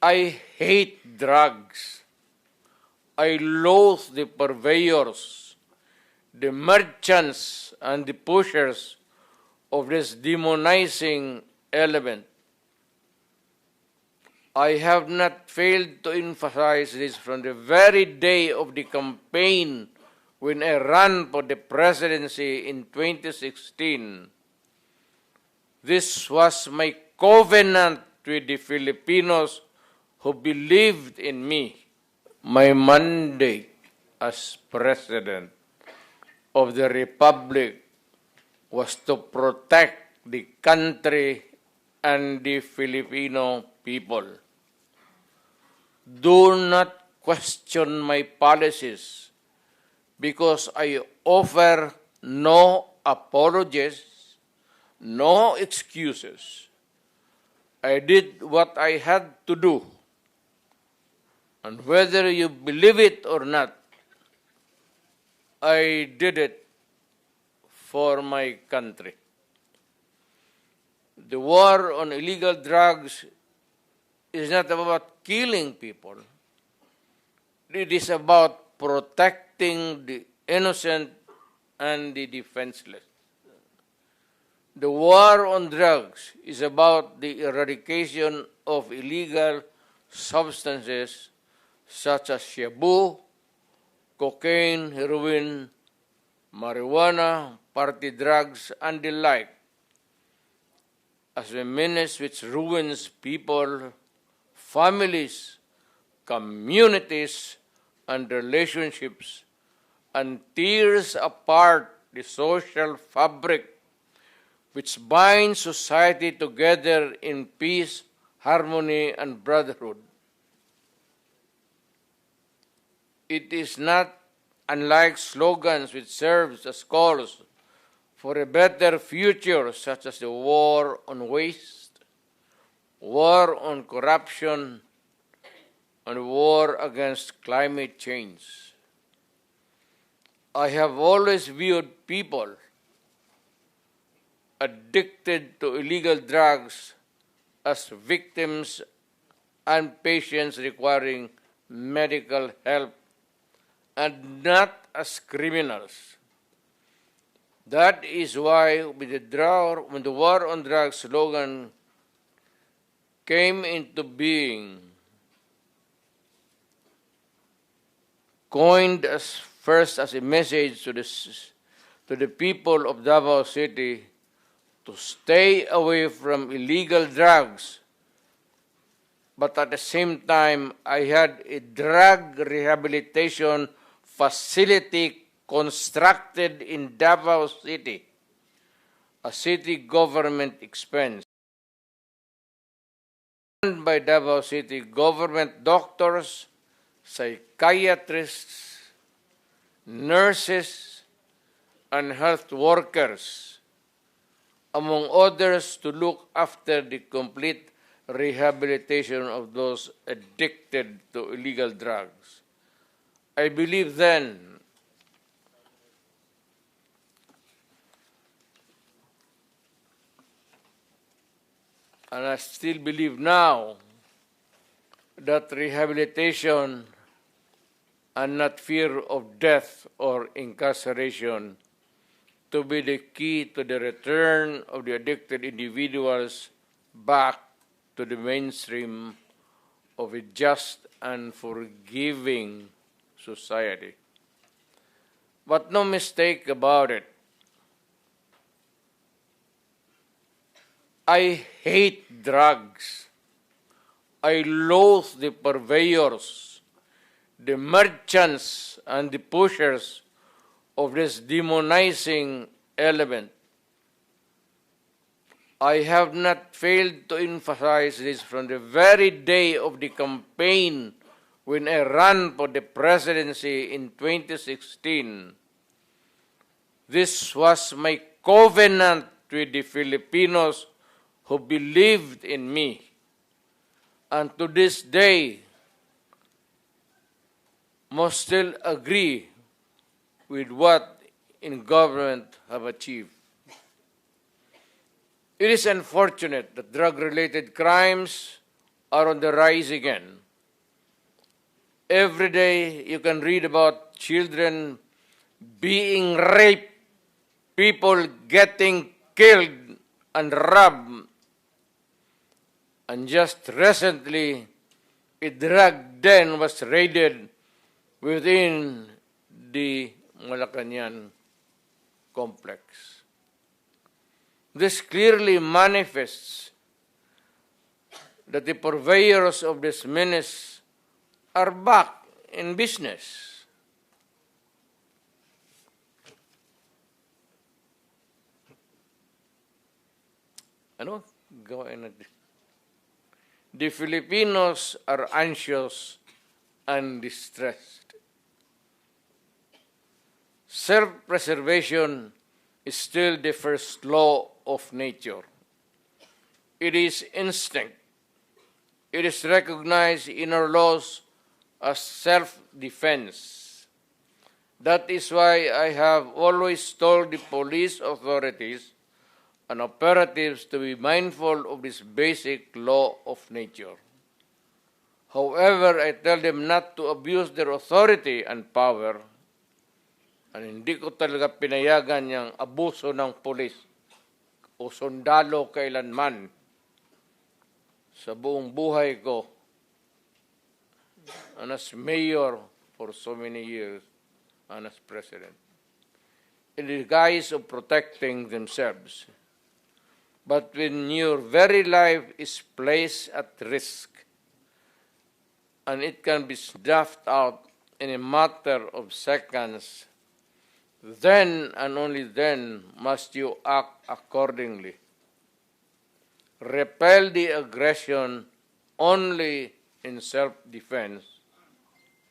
I hate drugs. I loathe the purveyors, the merchants, and the pushers of this demonizing element. I have not failed to emphasize this from the very day of the campaign when I ran for the presidency in 2016. This was my covenant with the Filipinos who believed in me. My mandate as President of the Republic was to protect the country and the Filipino people. Do not question my policies because I offer no apologies, no excuses. I did what I had to do. And whether you believe it or not, I did it for my country. The war on illegal drugs is not about killing people. It is about protecting the innocent and the defenseless. The war on drugs is about the eradication of illegal substances such as shabu, cocaine, heroin, marijuana, party drugs, and the like, as a menace which ruins people, families, communities, and relationships, and tears apart the social fabric which binds society together in peace, harmony, and brotherhood. It is not unlike slogans which serves as calls for a better future, such as the war on waste, war on corruption, and war against climate change. I have always viewed people addicted to illegal drugs as victims and patients requiring medical help and not as criminals. That is why when the war on drugs slogan came into being, coined as first as a message to the people of Davao City to stay away from illegal drugs, but at the same time, I had a drug rehabilitation facility constructed in Davao City, a city government expense, run by Davao City government doctors, psychiatrists, nurses, and health workers, among others, to look after the complete rehabilitation of those addicted to illegal drugs. I believe then and I still believe now that rehabilitation and not fear of death or incarceration to be the key to the return of the addicted individuals back to the mainstream of a just and forgiving society. But no mistake about it, I hate drugs. I loathe the purveyors, the merchants, and the pushers of this demonizing element. I have not failed to emphasize this from the very day of the campaign when I ran for the presidency in 2016. This was my covenant with the Filipinos who believed in me. And to this day, must still agree with what in government have achieved. It is unfortunate that drug-related crimes are on the rise again. Every day you can read about children being raped, people getting killed and robbed. And just recently, a drug den was raided within the Malacanang complex. This clearly manifests that the purveyors of this menace are back in business. Ano? Gawain natin. The Filipinos are anxious and distressed. Self-preservation is still the first law of nature. It is instinct. It is recognized in our laws as self-defense. That is why I have always told the police authorities and operatives to be mindful of this basic law of nature. However, I tell them not to abuse their authority and power, and hindi ko talaga pinayagan yung abuso ng pulis o sundalo kailanman sa buong buhay ko and as mayor for so many years and as president, in the guise of protecting themselves. But when your very life is placed at risk and it can be snuffed out in a matter of seconds, then and only then must you act accordingly. Repel the aggression only in self-defense